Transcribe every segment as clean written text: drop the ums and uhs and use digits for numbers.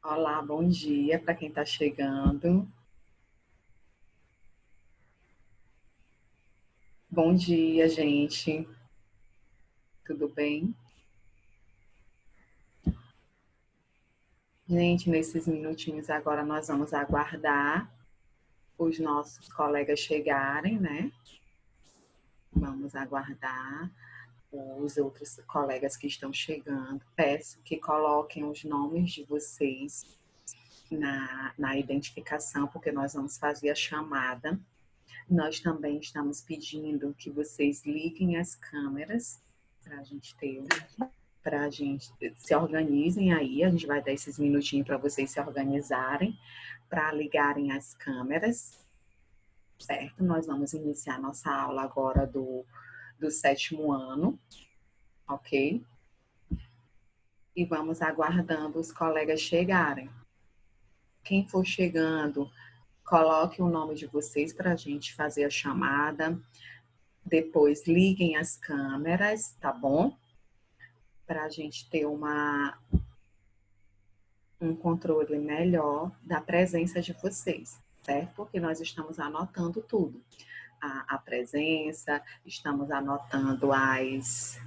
Olá, bom dia para quem está chegando. Bom dia, gente. Tudo bem? Gente, nesses minutinhos agora nós vamos aguardar os nossos colegas chegarem, né? Vamos aguardar os outros colegas que estão chegando. Peço que coloquem os nomes de vocês na identificação, porque nós vamos fazer a chamada. Nós também estamos pedindo que vocês liguem as câmeras para a gente se organizem aí. A gente vai dar esses minutinhos para vocês se organizarem, para ligarem as câmeras, certo? Nós vamos iniciar nossa aula agora do 7º ano, ok? E vamos aguardando os colegas chegarem. Quem for chegando, coloque o nome de vocês para a gente fazer a chamada. Depois liguem as câmeras, tá bom? Para a gente ter um controle melhor da presença de vocês, certo? Porque nós estamos anotando tudo. A presença, estamos anotando as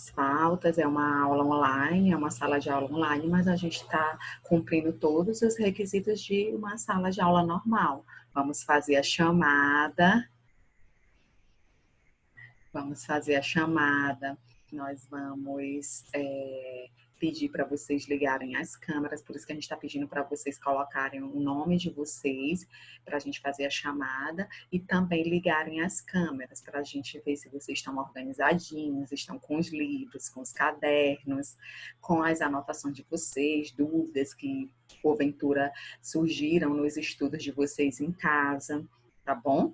faltas, é uma aula online, é uma sala de aula online, mas a gente está cumprindo todos os requisitos de uma sala de aula normal. Vamos fazer a chamada. Nós vamos pedir para vocês ligarem as câmeras, por isso que a gente está pedindo para vocês colocarem o nome de vocês, para a gente fazer a chamada, e também ligarem as câmeras, para a gente ver se vocês estão organizadinhos, estão com os livros, com os cadernos, com as anotações de vocês, dúvidas que, porventura, surgiram nos estudos de vocês em casa, tá bom?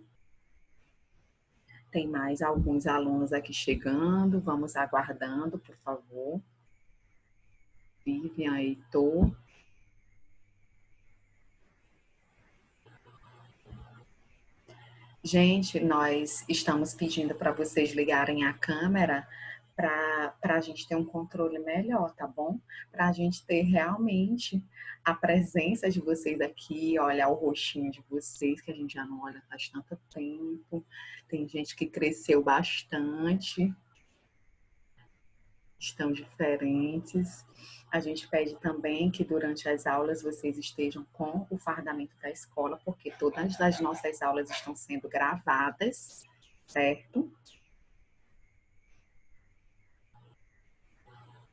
Tem mais alguns alunos aqui chegando, vamos aguardando, por favor. Vivian, Heitor. Gente, nós estamos pedindo para vocês ligarem a câmera para a gente ter um controle melhor, tá bom? Para a gente ter realmente a presença de vocês aqui, olhar o rostinho de vocês, que a gente já não olha faz tanto tempo. Tem gente que cresceu bastante, estão diferentes. A gente pede também que durante as aulas vocês estejam com o fardamento da escola, porque todas as nossas aulas estão sendo gravadas, certo?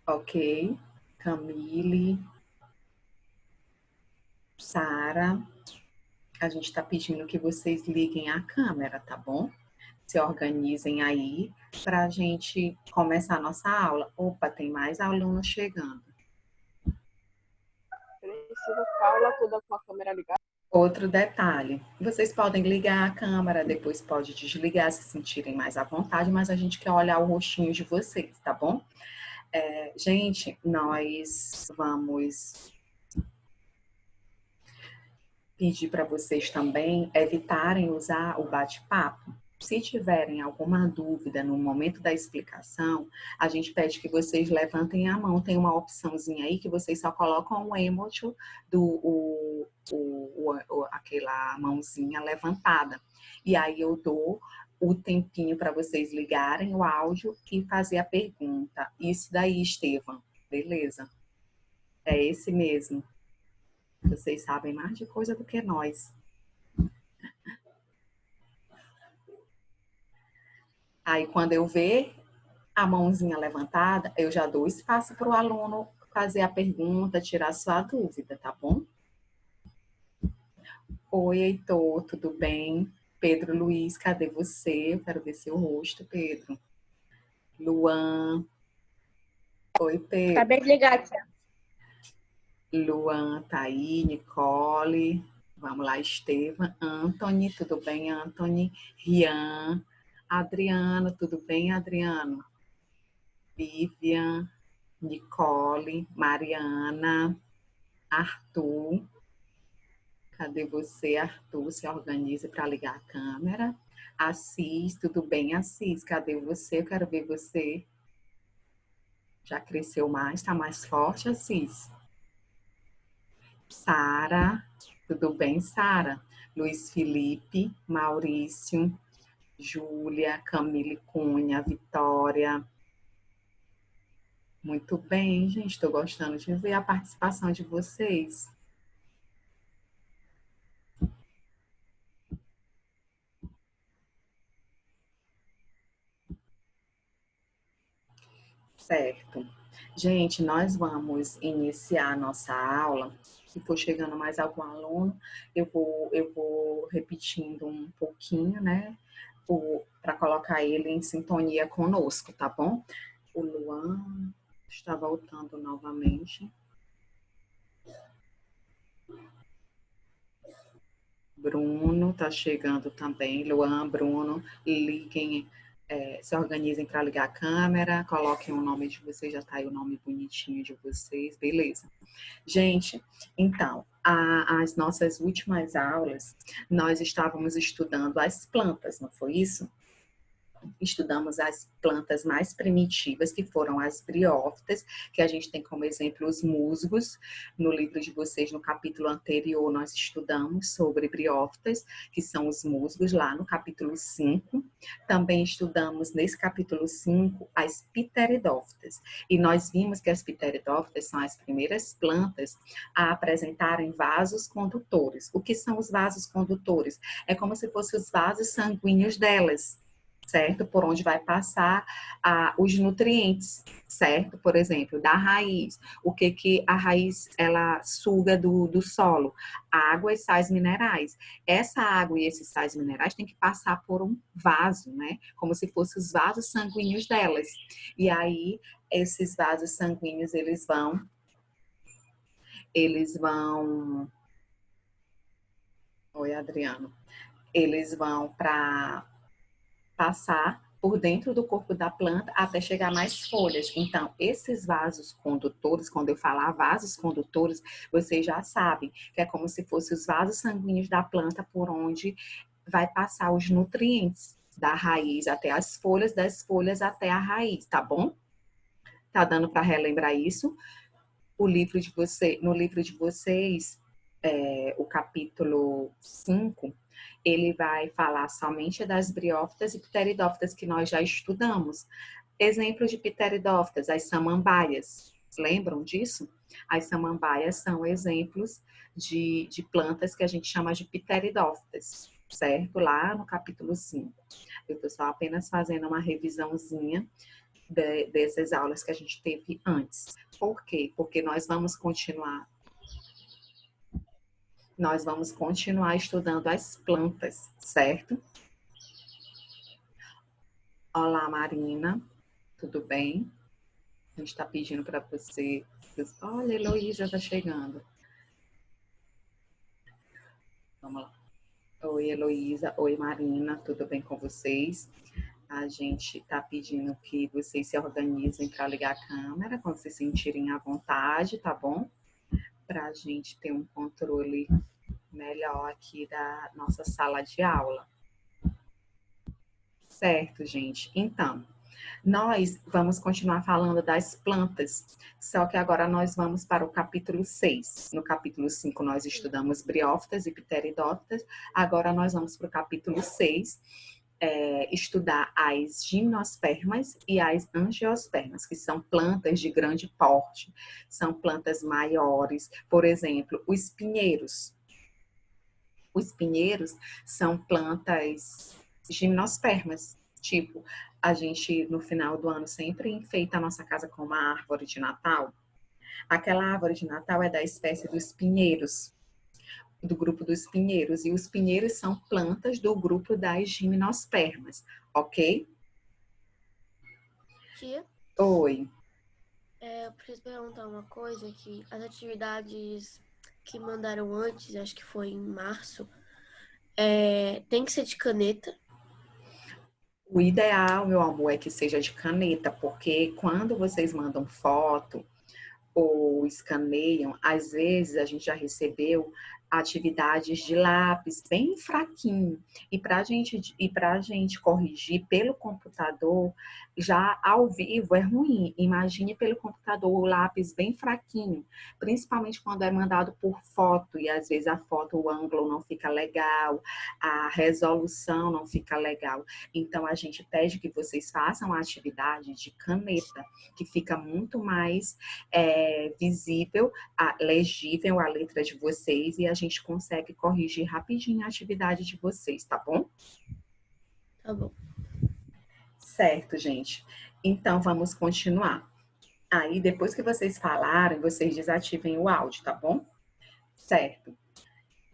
Ok. Camille, Sara, a gente está pedindo que vocês liguem a câmera, tá bom? Se organizem aí para a gente começar a nossa aula. Opa, tem mais alunos chegando. Precisa ficar a aula toda com a câmera ligada? Outro detalhe, vocês podem ligar a câmera, depois pode desligar se sentirem mais à vontade, mas a gente quer olhar o rostinho de vocês, tá bom? Gente, nós vamos pedir para vocês também evitarem usar o bate-papo. Se tiverem alguma dúvida no momento da explicação, a gente pede que vocês levantem a mão. Tem uma opçãozinha aí que vocês só colocam o emoji aquela mãozinha levantada. E aí eu dou o tempinho para vocês ligarem o áudio e fazer a pergunta. Isso daí, Estevam, beleza? É esse mesmo. Vocês sabem mais de coisa do que nós. Aí, quando eu ver a mãozinha levantada, eu já dou espaço para o aluno fazer a pergunta, tirar sua dúvida, tá bom? Oi, Heitor, tudo bem? Pedro Luiz, cadê você? Eu quero ver seu rosto, Pedro. Luan. Oi, Pedro. Acabei de ligar, tia. Luan tá aí, Nicole. Vamos lá, Estevam. Anthony, tudo bem, Anthony? Rian. Adriano, tudo bem, Adriano? Vivian, Nicole, Mariana, Arthur. Cadê você, Arthur? Se organize para ligar a câmera. Assis, tudo bem, Assis? Cadê você? Eu quero ver você. Já cresceu mais, está mais forte, Assis? Sara, tudo bem, Sara? Luiz Felipe, Maurício, Júlia, Camille Cunha, Vitória. Muito bem, gente. Estou gostando de ver a participação de vocês. Certo. Gente, nós vamos iniciar a nossa aula. Se for chegando mais algum aluno, eu vou repetindo um pouquinho, né? Para colocar ele em sintonia conosco, tá bom? O Luan está voltando novamente. Bruno está chegando também. Luan, Bruno, liguem, se organizem para ligar a câmera, coloquem o nome de vocês, já está aí o nome bonitinho de vocês, beleza. Gente, então, as nossas últimas aulas, nós estávamos estudando as plantas, não foi isso? Estudamos as plantas mais primitivas, que foram as briófitas, que a gente tem como exemplo os musgos. No livro de vocês, no capítulo anterior, nós estudamos sobre briófitas, que são os musgos, lá no capítulo 5. Também estudamos, nesse capítulo 5, as pteridófitas. E nós vimos que as pteridófitas são as primeiras plantas a apresentarem vasos condutores. O que são os vasos condutores? É como se fossem os vasos sanguíneos delas, certo? Por onde vai passar os nutrientes, certo? Por exemplo, da raiz. O que a raiz ela suga do solo? Água e sais minerais. Essa água e esses sais minerais tem que passar por um vaso, né? Como se fossem os vasos sanguíneos delas. E aí, esses vasos sanguíneos, eles vão... Oi, Adriano. Eles vão para passar por dentro do corpo da planta até chegar mais folhas. Então, esses vasos condutores, quando eu falar vasos condutores, vocês já sabem que é como se fossem os vasos sanguíneos da planta por onde vai passar os nutrientes da raiz até as folhas, das folhas até a raiz, tá bom? Tá dando para relembrar isso? No livro de vocês, o capítulo 5, ele vai falar somente das briófitas e pteridófitas que nós já estudamos. Exemplo de pteridófitas, as samambaias. Lembram disso? As samambaias são exemplos de plantas que a gente chama de pteridófitas, certo? Lá no capítulo 5. Eu estou só apenas fazendo uma revisãozinha dessas aulas que a gente teve antes. Por quê? Porque nós vamos continuar estudando as plantas, certo? Olá, Marina, tudo bem? A gente está pedindo para você... Olha, Heloísa está chegando. Vamos lá. Oi, Heloísa. Oi, Marina, tudo bem com vocês? A gente está pedindo que vocês se organizem para ligar a câmera quando se sentirem à vontade, tá bom? Para a gente ter um controle melhor aqui da nossa sala de aula. Certo, gente? Então, nós vamos continuar falando das plantas, só que agora nós vamos para o capítulo 6. No capítulo 5 nós estudamos briófitas e pteridófitas, agora nós vamos para o capítulo 6, estudar as gimnospermas e as angiospermas, que são plantas de grande porte, são plantas maiores, por exemplo, os pinheiros. Os pinheiros são plantas gimnospermas, tipo, a gente no final do ano sempre enfeita a nossa casa com uma árvore de Natal. Aquela árvore de Natal é da espécie dos pinheiros, do grupo dos pinheiros, e os pinheiros são plantas do grupo das gimnospermas, ok? Tia? Oi. Eu preciso perguntar uma coisa, que as atividades que mandaram antes, acho que foi em março, tem que ser de caneta? O ideal, meu amor, é que seja de caneta, porque quando vocês mandam foto ou escaneiam, às vezes a gente já recebeu atividades de lápis bem fraquinho. E para gente corrigir pelo computador, já ao vivo é ruim. Imagine pelo computador o lápis bem fraquinho, principalmente quando é mandado por foto, e às vezes a foto, o ângulo não fica legal, a resolução não fica legal. Então a gente pede que vocês façam a atividade de caneta, que fica muito mais visível, legível a letra de vocês e a gente consegue corrigir rapidinho a atividade de vocês, tá bom? Tá bom. Certo, gente. Então, vamos continuar. Aí, depois que vocês falarem, vocês desativem o áudio, tá bom? Certo.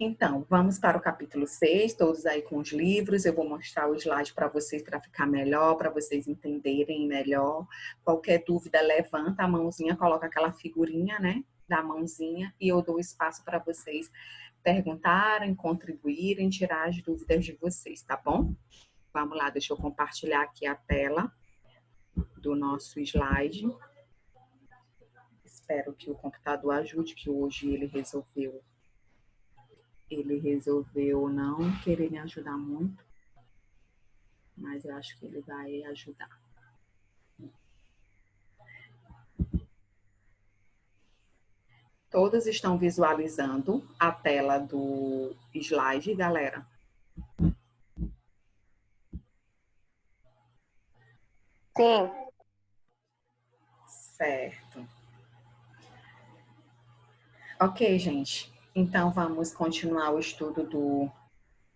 Então, vamos para o capítulo 6, todos aí com os livros. Eu vou mostrar o slide para vocês, para ficar melhor, para vocês entenderem melhor. Qualquer dúvida, levanta a mãozinha, coloca aquela figurinha, né, da mãozinha, e eu dou espaço para vocês perguntarem, contribuírem, tirar as dúvidas de vocês, tá bom? Vamos lá, deixa eu compartilhar aqui a tela do nosso slide. Espero que o computador ajude, que hoje ele resolveu não querer me ajudar muito, mas eu acho que ele vai ajudar. Todos estão visualizando a tela do slide, galera? Sim. Certo. Ok, gente. Então, vamos continuar o estudo do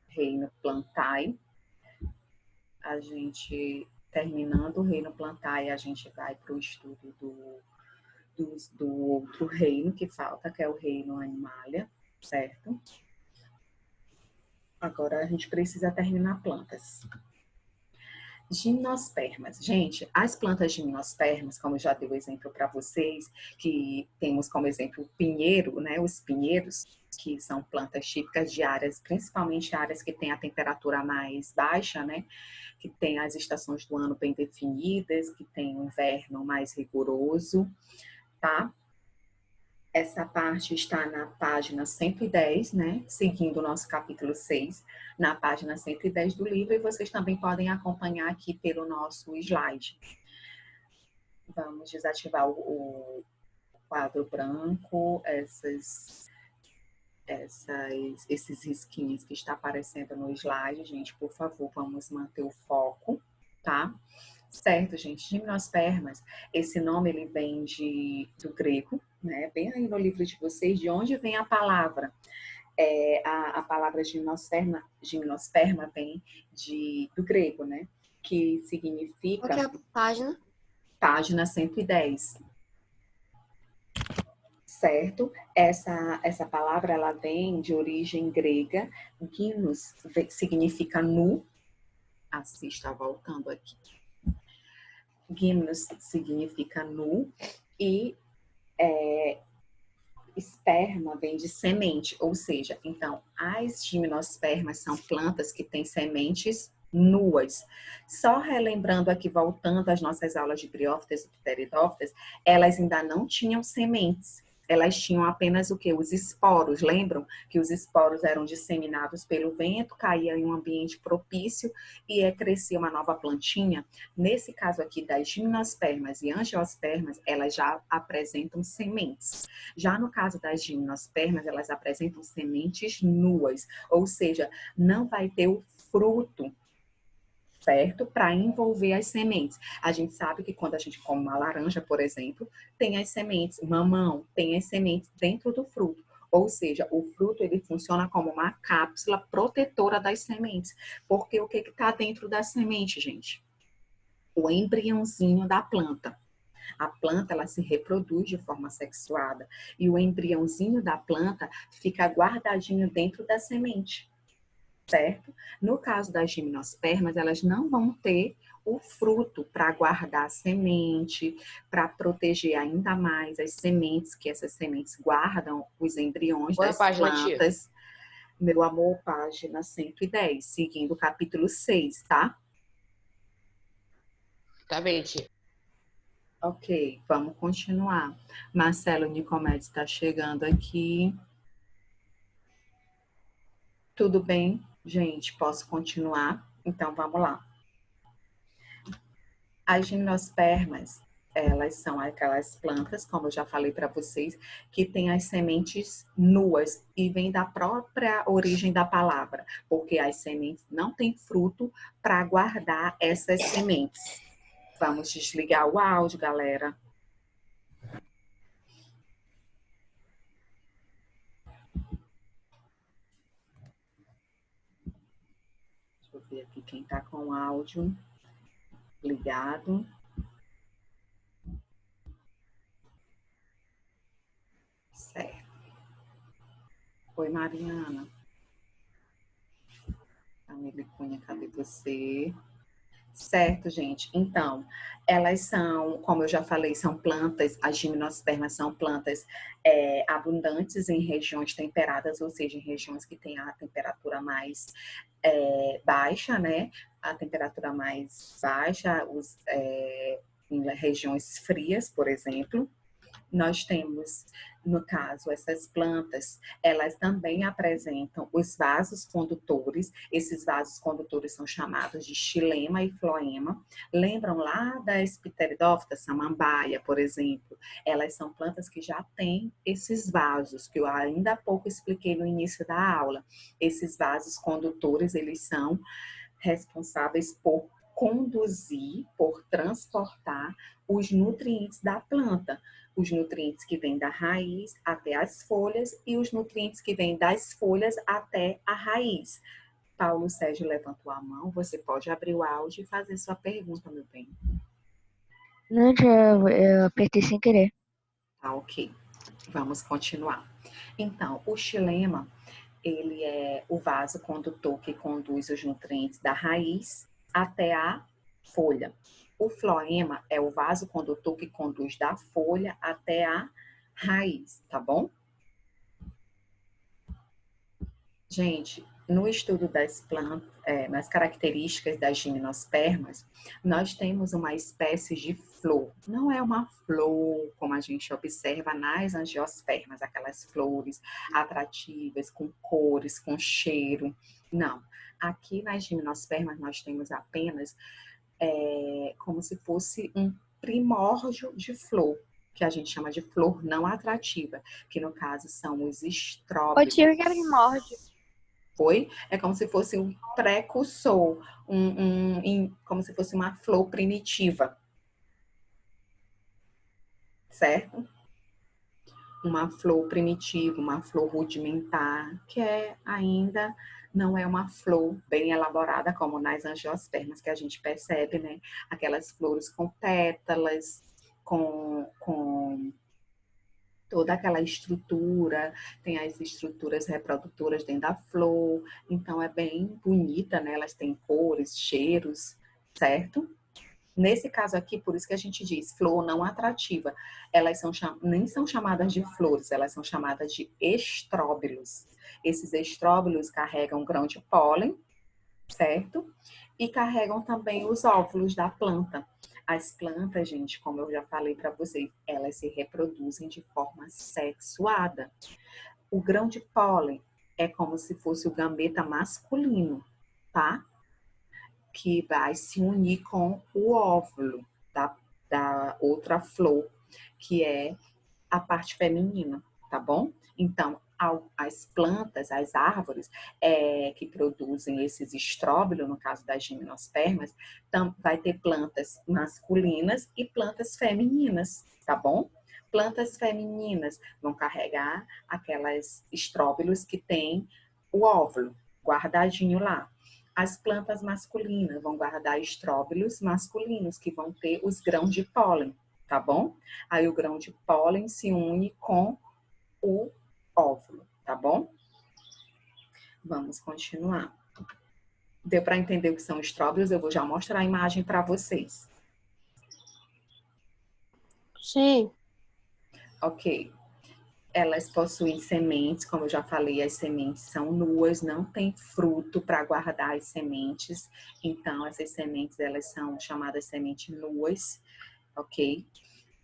reino Plantae. A gente, terminando o reino Plantae, a gente vai para o estudo do outro reino que falta, que é o reino Animalia, certo? Agora a gente precisa terminar plantas. Gimnospermas. Gente, as plantas gimnospermas, como eu já dei o exemplo para vocês, que temos como exemplo o pinheiro, né? Os pinheiros, que são plantas típicas de áreas, principalmente áreas que têm a temperatura mais baixa, né? Que tem as estações do ano bem definidas, que tem um inverno mais rigoroso, tá? Essa parte está na página 110, né? Seguindo o nosso capítulo 6, na página 110 do livro, e vocês também podem acompanhar aqui pelo nosso slide. Vamos desativar o quadro branco, esses risquinhos que está aparecendo no slide, gente, por favor, vamos manter o foco, tá? Certo, gente, gimnospermas, esse nome ele vem do grego, né? Bem aí no livro de vocês, de onde vem a palavra. A palavra gimnosperma vem do grego, né? Que significa... Qual que é a página? Página 110. Certo? Essa palavra, ela vem de origem grega. Gimnos significa nu. Está voltando aqui. Gimnos significa nu e esperma vem de semente, ou seja, então as gimnospermas são plantas que têm sementes nuas. Só relembrando aqui, voltando às nossas aulas de briófitas e pteridófitas, elas ainda não tinham sementes. Elas tinham apenas o quê? Os esporos. Lembram que os esporos eram disseminados pelo vento, caíam em um ambiente propício e crescia uma nova plantinha? Nesse caso aqui das gimnospermas e angiospermas, elas já apresentam sementes. Já no caso das gimnospermas, elas apresentam sementes nuas, ou seja, não vai ter o fruto, certo? Para envolver as sementes. A gente sabe que quando a gente come uma laranja, por exemplo, tem as sementes, mamão, tem as sementes dentro do fruto. Ou seja, o fruto ele funciona como uma cápsula protetora das sementes. Porque o que está dentro da semente, gente? O embriãozinho da planta. A planta ela se reproduz de forma sexuada e o embriãozinho da planta fica guardadinho dentro da semente. Certo? No caso das gimnospermas, elas não vão ter o fruto para guardar a semente, para proteger ainda mais as sementes, que essas sementes guardam os embriões Qual é a das página, tia? plantas. Meu amor, página 110, seguindo o capítulo 6, tá? Tá bem, tia. Ok, vamos continuar. Marcelo Nicomedes está chegando aqui. Tudo bem, gente? Posso continuar? Então, vamos lá. As gimnospermas, elas são aquelas plantas, como eu já falei para vocês, que têm as sementes nuas e vem da própria origem da palavra, porque as sementes não têm fruto para guardar essas sementes. Vamos desligar o áudio, galera. Deixa eu ver aqui quem está com o áudio ligado. Certo. Oi, Mariana. Camila Cunha, cadê você? Certo, gente. Então, elas são, como eu já falei, são plantas, as gimnospermas são plantas abundantes em regiões temperadas, ou seja, em regiões que têm a temperatura mais baixa, né? A temperatura mais baixa, em regiões frias, por exemplo. Nós temos, no caso, essas plantas, elas também apresentam os vasos condutores. Esses vasos condutores são chamados de xilema e floema. Lembram lá da Espiteridófita samambaia, por exemplo? Elas são plantas que já têm esses vasos, que eu ainda há pouco expliquei no início da aula. Esses vasos condutores, eles são responsáveis por conduzir, por transportar os nutrientes da planta. Os nutrientes que vêm da raiz até as folhas e os nutrientes que vêm das folhas até a raiz. Paulo Sérgio levantou a mão, você pode abrir o áudio e fazer sua pergunta, meu bem. Não, eu apertei sem querer. Tá, ok. Vamos continuar. Então, o xilema, ele é o vaso condutor que conduz os nutrientes da raiz até a folha. O floema é o vaso condutor que conduz da folha até a raiz, tá bom? Gente, no estudo das plantas, nas características das gimnospermas, nós temos uma espécie de flor. Não é uma flor como a gente observa nas angiospermas, aquelas flores atrativas, com cores, com cheiro. Não. Aqui nas gimnospermas nós temos apenas como se fosse um primórdio de flor, que a gente chama de flor não atrativa, que no caso são os Ô, estróbilos. tio, eu quero que morde. Foi? É como se fosse um precursor, como se fosse uma flor primitiva, certo? Uma flor primitiva, uma flor rudimentar, que ainda não é uma flor bem elaborada, como nas angiospermas, que a gente percebe, né? Aquelas flores com pétalas, com toda aquela estrutura, tem as estruturas reprodutoras dentro da flor, então é bem bonita, né? Elas têm cores, cheiros, certo? Nesse caso aqui, por isso que a gente diz flor não atrativa, elas nem são chamadas de flores, elas são chamadas de estróbilos. Esses estróbilos carregam grão de pólen, certo? E carregam também os óvulos da planta. As plantas, gente, como eu já falei para vocês, elas se reproduzem de forma sexuada. O grão de pólen é como se fosse o gambeta masculino, tá? Que vai se unir com o óvulo da outra flor, que é a parte feminina, tá bom? Então, as plantas, as árvores que produzem esses estróbilos, no caso das gimnospermas, vai ter plantas masculinas e plantas femininas, tá bom? Plantas femininas vão carregar aquelas estróbilos que tem o óvulo guardadinho lá. As plantas masculinas vão guardar estróbilos masculinos, que vão ter os grãos de pólen, tá bom? Aí o grão de pólen se une com o óvulo, tá bom? Vamos continuar. Deu para entender o que são estróbilos? Eu vou já mostrar a imagem para vocês. Sim. Ok. Elas possuem sementes, como eu já falei, as sementes são nuas, não tem fruto para guardar as sementes. Então, essas sementes, elas são chamadas sementes nuas, ok?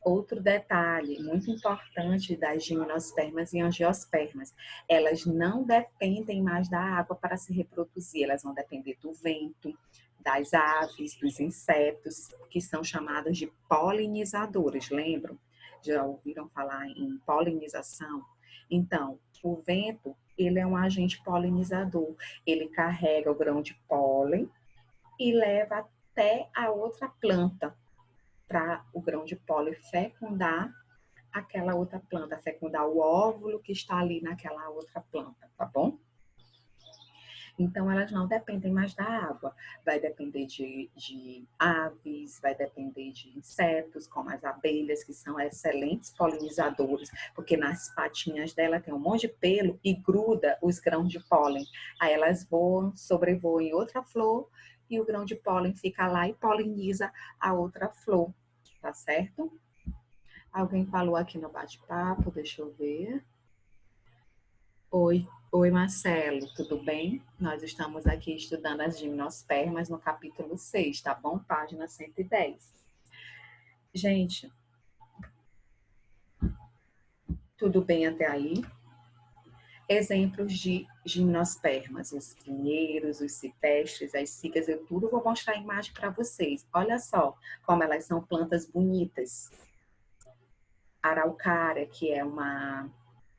Outro detalhe muito importante das gimnospermas e angiospermas, elas não dependem mais da água para se reproduzir, elas vão depender do vento, das aves, dos insetos, que são chamadas de polinizadores, lembram? Já ouviram falar em polinização? Então, o vento, ele é um agente polinizador, ele carrega o grão de pólen e leva até a outra planta, para o grão de pólen fecundar aquela outra planta, fecundar o óvulo que está ali naquela outra planta, tá bom? Então, elas não dependem mais da água. Vai depender de aves, vai depender de insetos, como as abelhas, que são excelentes polinizadores, porque nas patinhas dela tem um monte de pelo e gruda os grãos de pólen. Aí elas voam, sobrevoam em outra flor e o grão de pólen fica lá e poliniza a outra flor, tá certo? Alguém falou aqui no bate-papo, deixa eu ver. Oi, Marcelo, tudo bem? Nós estamos aqui estudando as gimnospermas no capítulo 6, tá bom? Página 110. Gente, tudo bem até aí? Exemplos de gimnospermas, os pinheiros, os cipestres, as cícadas, eu tudo vou mostrar a imagem para vocês. Olha só como elas são plantas bonitas. Araucária, que é uma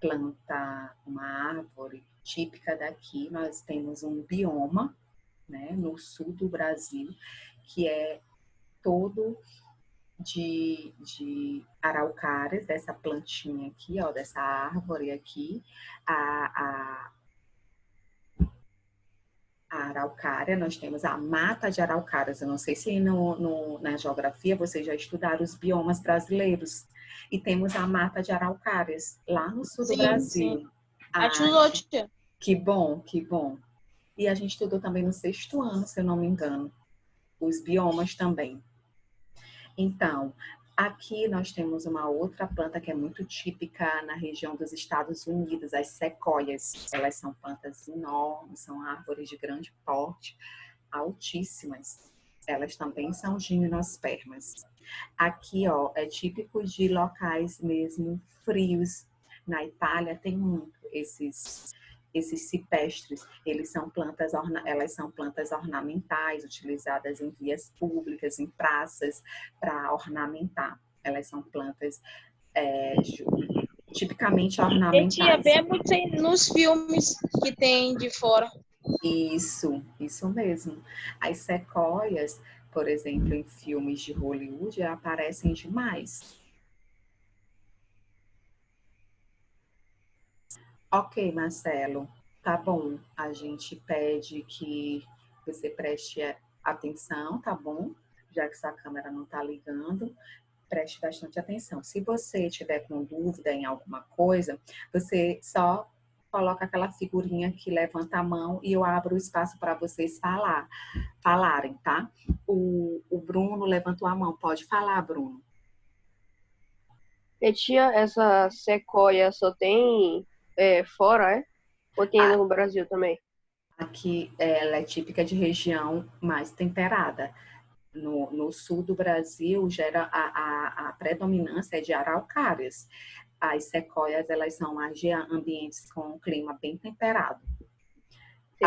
planta, uma árvore típica daqui, nós temos um bioma, né, no sul do Brasil, que é todo de araucárias, dessa plantinha aqui, ó, dessa árvore aqui, a, a araucária, nós temos a mata de araucárias. Eu não sei se na geografia vocês já estudaram os biomas brasileiros. E temos a mata de araucárias, lá no sul do Brasil. Sim. Estudou, que, tia. que bom, que bom. E a gente estudou também no 6º ano, se eu não me engano, os biomas também. Então, aqui nós temos uma outra planta que é muito típica na região dos Estados Unidos, as sequoias. Elas são plantas enormes, são árvores de grande porte, altíssimas. Elas também são gimnospermas. Aqui, ó, é típico de locais mesmo frios. Na Itália tem muito esses cipestres. Elas são plantas ornamentais, utilizadas em vias públicas, em praças, para ornamentar. Elas são plantas tipicamente E tia, ornamentais. vemos nos filmes que tem de fora. Isso mesmo. As sequoias, por exemplo, em filmes de Hollywood, aparecem demais. Ok, Marcelo, tá bom. A gente pede que você preste atenção, tá bom? Já que sua câmera não tá ligando, preste bastante atenção. Se você tiver com dúvida em alguma coisa, você só coloca aquela figurinha que levanta a mão e eu abro o espaço para vocês falarem, tá? O Bruno levantou a mão. Pode falar, Bruno. E tia, essa sequoia só tem fora, é? Ou tem no Brasil também? Aqui ela é típica de região mais temperada. No sul do Brasil, a predominância é de araucárias. As sequoias, elas são mais de ambientes com um clima bem temperado. Sim.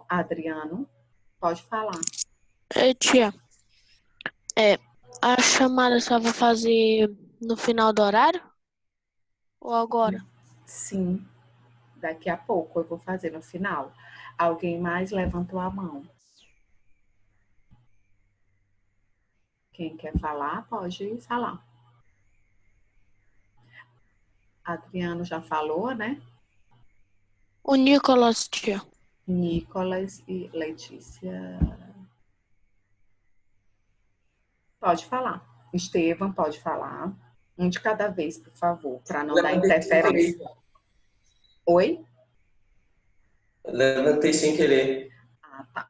Adriano, pode falar. Tia, a chamada só vou fazer no final do horário? Ou agora? Sim, daqui a pouco eu vou fazer no final. Alguém mais levantou a mão? Quem quer falar, pode falar. Adriano já falou, né? O Nicolas, tia. Nicolas e Letícia. Pode falar. Estevam, pode falar. Um de cada vez, por favor, para não dar interferência. Oi? Levantei sem querer. Ah, tá.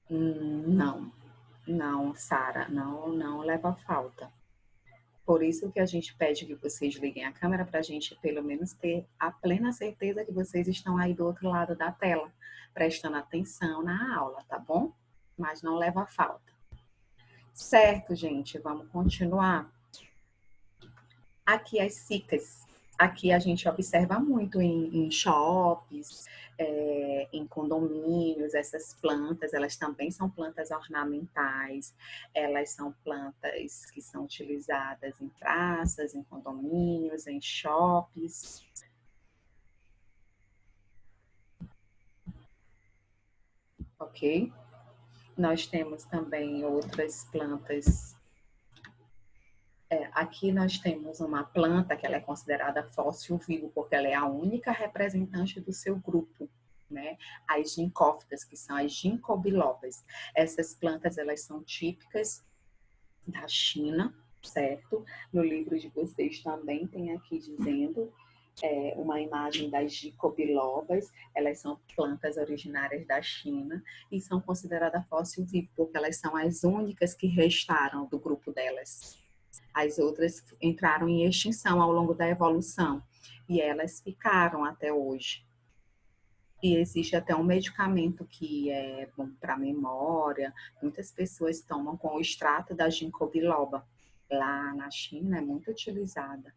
Não, não, Sara, não leva falta. Por isso que a gente pede que vocês liguem a câmera para a gente, pelo menos, ter a plena certeza que vocês estão aí do outro lado da tela, prestando atenção na aula, tá bom? Mas não leva falta. Certo, gente, vamos continuar. Aqui as cicas. Aqui a gente observa muito em shoppings, em condomínios, essas plantas, elas também são plantas ornamentais, elas são plantas que são utilizadas em praças, em condomínios, em shoppings. Ok? Nós temos também outras plantas. Aqui nós temos uma planta que ela é considerada fóssil vivo, porque ela é a única representante do seu grupo, né? As ginkófitas, que são as ginkgo bilobas. Essas plantas, elas são típicas da China, certo? No livro de vocês também tem aqui dizendo uma imagem das ginkgo bilobas. Elas são plantas originárias da China e são consideradas fóssil vivo, porque elas são as únicas que restaram do grupo delas. As outras entraram em extinção ao longo da evolução e elas ficaram até hoje. E existe até um medicamento que é bom para memória. Muitas pessoas tomam com o extrato da ginkgo biloba. Lá na China é muito utilizada,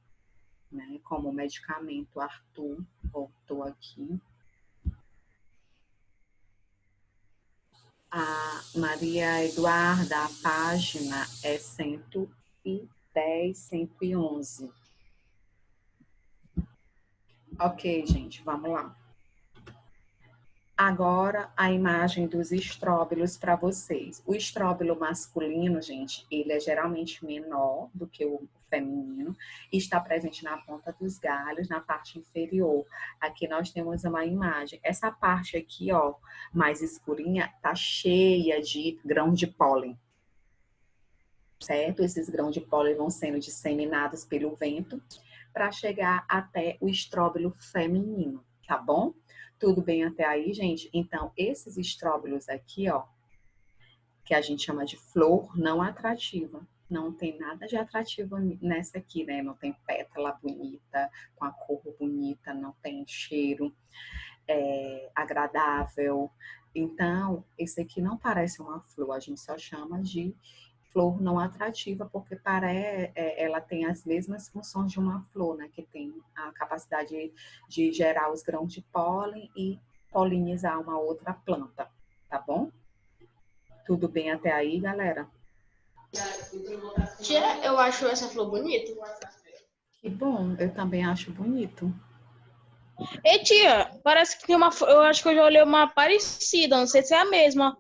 né? Como medicamento. Arthur voltou aqui. A Maria Eduarda, a página é 110, 111. Ok, gente, vamos lá. Agora, a imagem dos estróbilos para vocês. O estróbilo masculino, gente, ele é geralmente menor do que o feminino e está presente na ponta dos galhos, na parte inferior. Aqui nós temos uma imagem. Essa parte aqui, ó, mais escurinha, tá cheia de grãos de pólen. Certo? Esses grãos de pólen vão sendo disseminados pelo vento para chegar até o estróbilo feminino, tá bom? Tudo bem até aí, gente? Então, esses estróbilos aqui, ó, que a gente chama de flor não atrativa. Não tem nada de atrativo nessa aqui, né? Não tem pétala bonita, com a cor bonita, não tem cheiro agradável. Então, esse aqui não parece uma flor, a gente só chama de flor não atrativa, porque ela tem as mesmas funções de uma flor, né? Que tem a capacidade de gerar os grãos de pólen e polinizar uma outra planta, tá bom? Tudo bem até aí, galera? Tia, eu acho essa flor bonita. Que bom, eu também acho bonito. Ei, tia, parece que tem uma. Eu acho que eu já olhei uma parecida, não sei se é a mesma.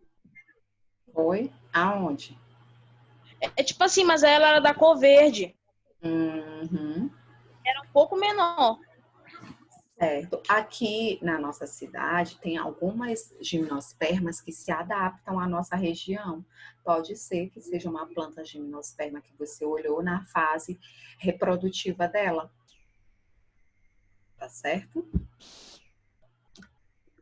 Foi? Aonde? É tipo assim, mas ela era da cor verde. Uhum. Era um pouco menor. Certo. Aqui na nossa cidade tem algumas gimnospermas que se adaptam à nossa região. Pode ser que seja uma planta gimnosperma que você olhou na fase reprodutiva dela. Tá certo?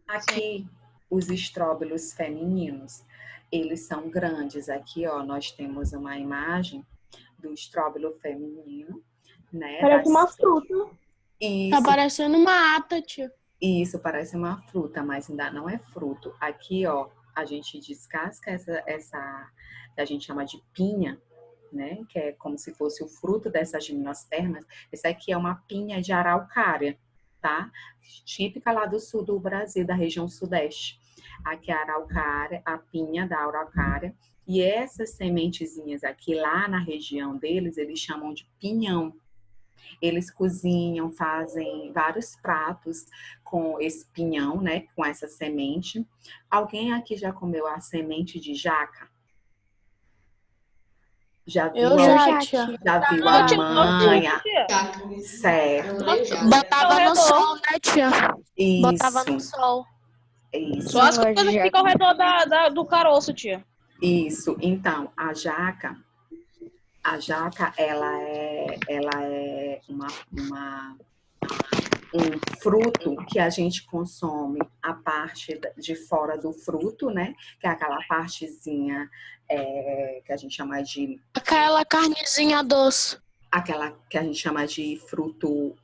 Aqui, os estróbilos femininos, eles são grandes. Aqui, ó, nós temos uma imagem do estróbilo feminino, né? Parece uma fruta. Isso. Tá parecendo uma ata, tia. Isso, parece uma fruta, mas ainda não é fruto. Aqui, ó, a gente descasca essa que a gente chama de pinha, né? Que é como se fosse o fruto dessas gimnospermas. Esse aqui é uma pinha de araucária, tá? Típica lá do sul do Brasil, da região sudeste. Aqui é a araucária, a pinha da araucária. E essas sementezinhas aqui, lá na região deles, eles chamam de pinhão. Eles cozinham, fazem vários pratos com esse pinhão, né? Com essa semente. Alguém aqui já comeu a semente de jaca? Já viu? Eu já, tia. Já viu a manha? Certo. Botava no sol, né, tia? Botava no Isso, sol. isso. Só as coisas que ficam ao redor do caroço, tia. Isso. Então, a jaca, ela é uma um fruto que a gente consome a parte de fora do fruto, né? Que é aquela partezinha que a gente chama de... Aquela carnezinha doce. Aquela que a gente chama de fruto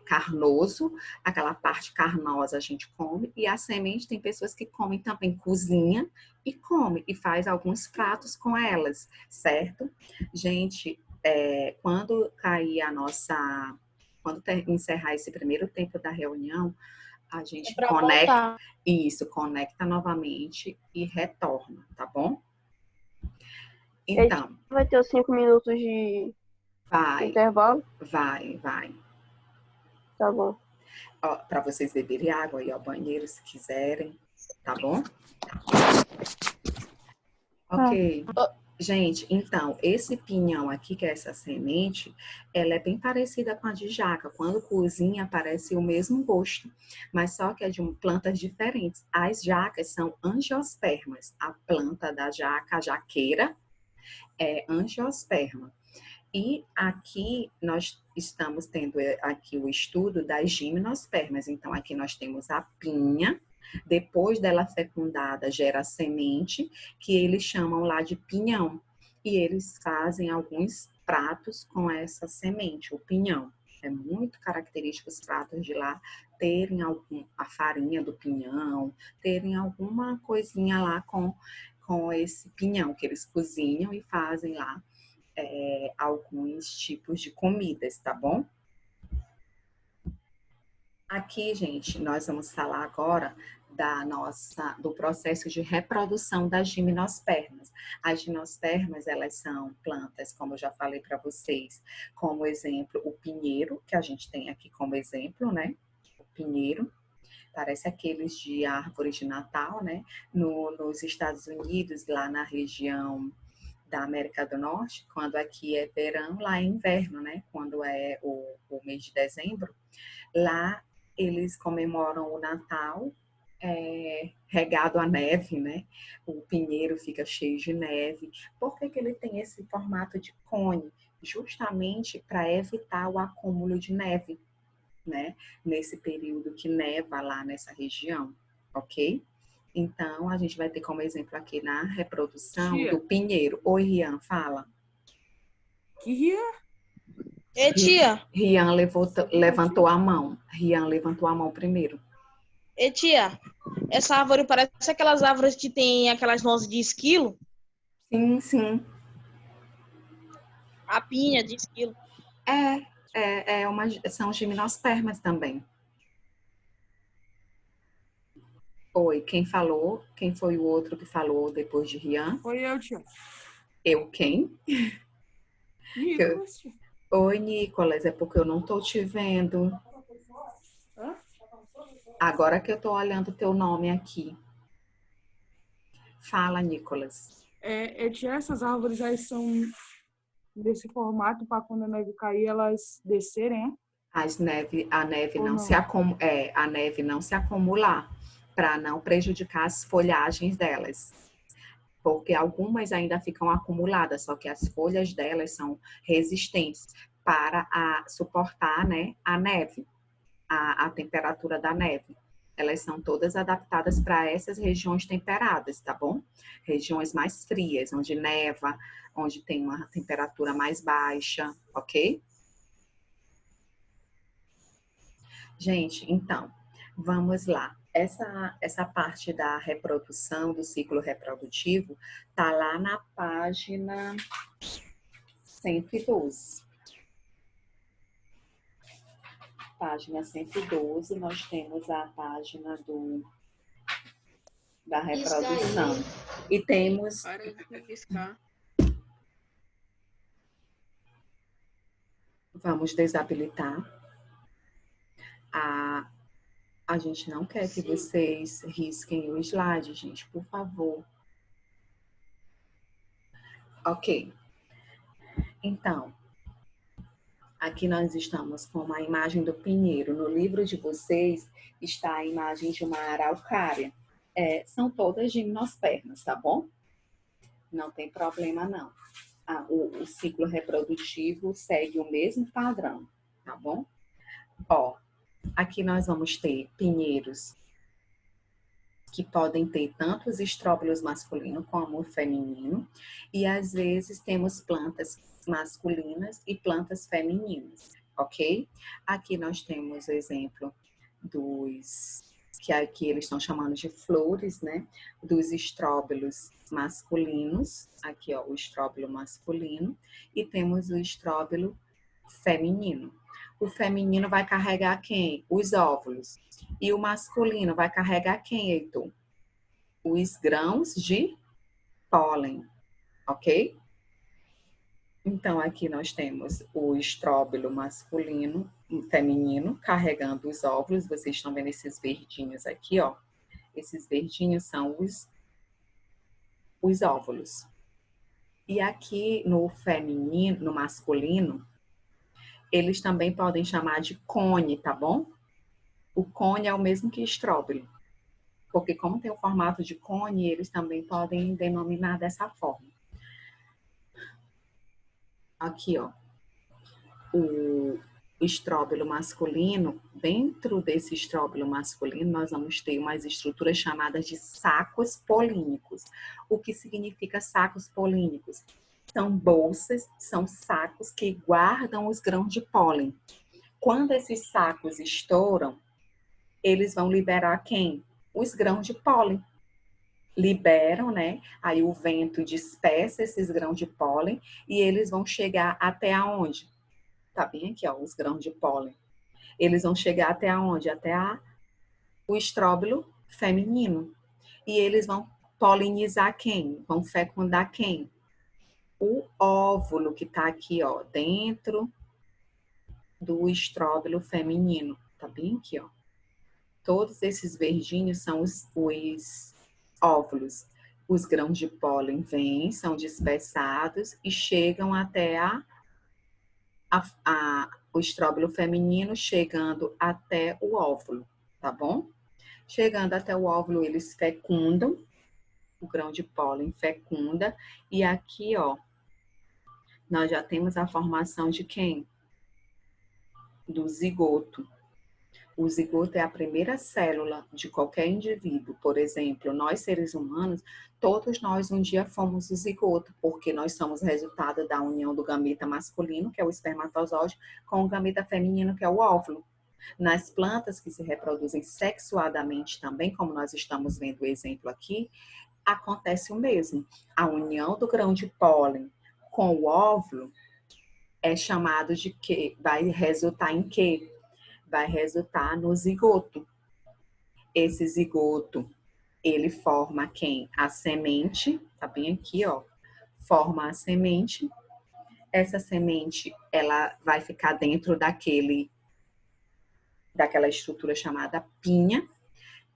carnoso, aquela parte carnosa a gente come, e a semente tem pessoas que comem também, cozinha e come, e faz alguns pratos com elas, certo? Gente, quando cair a nossa... Quando encerrar esse primeiro tempo da reunião, a gente pra conecta... voltar. Isso, conecta novamente e retorna, tá bom? Então, Vai ter os 5 minutos de vai, intervalo? vai. Tá bom. Para vocês beberem água e ao banheiro, se quiserem, tá bom? Ok. Gente, então, esse pinhão aqui, que é essa semente, ela é bem parecida com a de jaca. Quando cozinha, parece o mesmo gosto, mas só que é de plantas diferentes. As jacas são angiospermas. A planta da jaca, a jaqueira, é angiosperma. E aqui nós estamos tendo aqui o estudo das gimnospermas. Então, aqui nós temos a pinha, depois dela fecundada gera a semente, que eles chamam lá de pinhão. E eles fazem alguns pratos com essa semente, o pinhão. É muito característico os pratos de lá terem a farinha do pinhão, terem alguma coisinha lá com esse pinhão que eles cozinham e fazem lá alguns tipos de comidas, tá bom? Aqui, gente, nós vamos falar agora do processo de reprodução das gimnospermas. As gimnospermas, elas são plantas, como eu já falei para vocês, como exemplo, o pinheiro, que a gente tem aqui como exemplo, né? O pinheiro. Parece aqueles de árvores de Natal, né? Nos Estados Unidos, lá na região da América do Norte, quando aqui é verão, lá é inverno, né? Quando é o mês de dezembro, lá eles comemoram o Natal regado a neve, né? O pinheiro fica cheio de neve. Por que ele tem esse formato de cone? Justamente para evitar o acúmulo de neve, né? Nesse período que neva lá nessa região, ok? Então, a gente vai ter como exemplo aqui na reprodução Tia. do pinheiro. Oi, Rian, fala. Que ria? Ei, tia. Rian levantou a mão. Rian levantou a mão primeiro. Ei, tia. Essa árvore parece aquelas árvores que tem aquelas nozes de esquilo. Sim, sim. A pinha de esquilo. São gimnospermas também. Oi, quem falou? Quem foi o outro que falou depois de Rian? Foi eu, tia. Eu quem? Nicolas, tia. Oi, Nicolas, é porque eu não tô te vendo. Hã? Agora que eu tô olhando o teu nome aqui. Fala, Nicolas. Tia, essas árvores aí são desse formato para quando a neve cair, elas descerem, hein? A neve Ou não não? a neve não se acumular para não prejudicar as folhagens delas. Porque algumas ainda ficam acumuladas, só que as folhas delas são resistentes para suportar, né, a neve, a temperatura da neve. Elas são todas adaptadas para essas regiões temperadas, tá bom? Regiões mais frias, onde neva, onde tem uma temperatura mais baixa, ok? Gente, então, vamos lá. Essa parte da reprodução, do ciclo reprodutivo, tá lá na página 112. Página 112, nós temos a página da reprodução. E temos... Para de piscar. Vamos desabilitar. A gente não quer que vocês risquem o slide, gente, por favor. Ok. Então, aqui nós estamos com uma imagem do pinheiro. No livro de vocês está a imagem de uma araucária. São todas gimnospermas, tá bom? Não tem problema, não. O ciclo reprodutivo segue o mesmo padrão, tá bom? Ó, Aqui nós vamos ter pinheiros que podem ter tanto os estróbilos masculino como o feminino, e às vezes temos plantas masculinas e plantas femininas, ok? Aqui nós temos o exemplo dos, que aqui eles estão chamando de flores, né? Dos estróbilos masculinos, aqui ó, o estróbilo masculino, e temos o estróbilo feminino. O feminino vai carregar quem? Os óvulos. E o masculino vai carregar quem, Heitor? Os grãos de pólen, ok? Então, aqui nós temos o estróbilo masculino, feminino, carregando os óvulos. Vocês estão vendo esses verdinhos aqui, ó. Esses verdinhos são os óvulos. E aqui no feminino, no masculino, eles também podem chamar de cone, tá bom? O cone é o mesmo que estróbilo, porque como tem o formato de cone, eles também podem denominar dessa forma. Aqui, ó, o estróbilo masculino, dentro desse estróbilo masculino, nós vamos ter umas estruturas chamadas de sacos polínicos. O que significa sacos polínicos? São bolsas, são sacos que guardam os grãos de pólen. Quando esses sacos estouram, eles vão liberar quem? Os grãos de pólen. Liberam, né? Aí o vento dispersa esses grãos de pólen e eles vão chegar até aonde? Tá bem aqui, ó, os grãos de pólen. Eles vão chegar até aonde? Até o estróbilo feminino. E eles vão polinizar quem? Vão fecundar quem? O óvulo que tá aqui, ó, dentro do estróbilo feminino. Tá bem aqui, ó. Todos esses verdinhos são os óvulos. Os grãos de pólen vêm, são dispersados e chegam até o estróbilo feminino, chegando até o óvulo, tá bom? Chegando até o óvulo, eles fecundam, o grão de pólen fecunda, e aqui, ó, nós já temos a formação de quem? Do zigoto. O zigoto é a primeira célula de qualquer indivíduo. Por exemplo, nós seres humanos, todos nós um dia fomos o zigoto, porque nós somos resultado da união do gameta masculino, que é o espermatozoide, com o gameta feminino, que é o óvulo. Nas plantas que se reproduzem sexuadamente também, como nós estamos vendo o exemplo aqui, acontece o mesmo. A união do grão de pólen com o óvulo é chamado de quê? Vai resultar em quê? Vai resultar no zigoto. Esse zigoto, ele forma quem? A semente, tá bem aqui, ó. Forma a semente. Essa semente, ela vai ficar dentro daquela estrutura chamada pinha.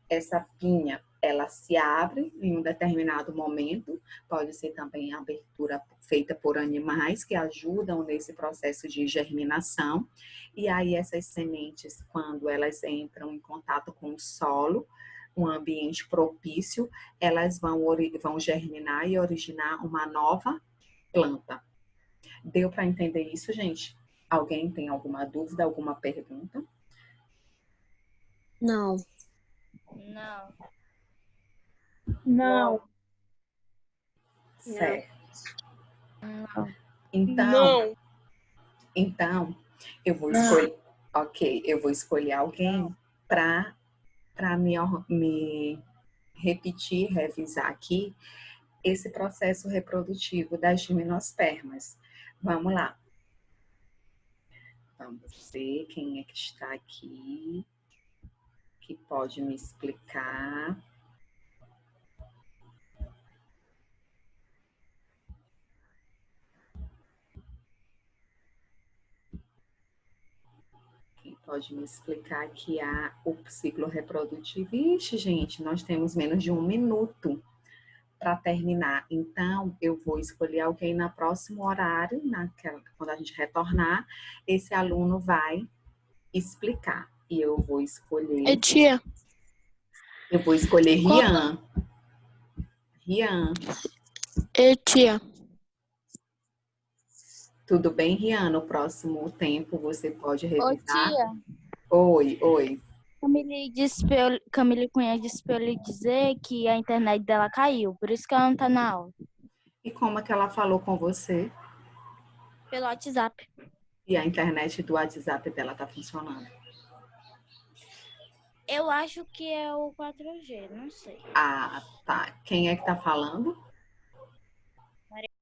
Essa pinha, ela se abre em um determinado momento, pode ser também a abertura feita por animais que ajudam nesse processo de germinação. E aí essas sementes, quando elas entram em contato com o solo, um ambiente propício, elas vão germinar e originar uma nova planta. Deu para entender isso, gente? Alguém tem alguma dúvida, alguma pergunta? Não. Não. Não. Certo. Não. Então, eu vou escolher, eu vou escolher alguém para me repetir, revisar aqui esse processo reprodutivo das gimnospermas. Vamos lá. Vamos ver quem é que está aqui, que pode me explicar. Quem pode me explicar que há o ciclo reprodutivo? Ixi, gente, nós temos menos de 1 minuto para terminar. Então, eu vou escolher alguém no próximo horário, quando a gente retornar, esse aluno vai explicar. E eu vou escolher... Tia. Eu vou escolher Rian. Rian. Tia. Tudo bem, Rian? No próximo tempo você pode revisar? tia. Oi. Camille Cunha disse pra eu lhe dizer que a internet dela caiu, por isso que ela não tá na aula. E como é que ela falou com você? Pelo WhatsApp. E a internet do WhatsApp dela tá funcionando? Eu acho que é o 4G, não sei. Ah, tá. Quem é que tá falando?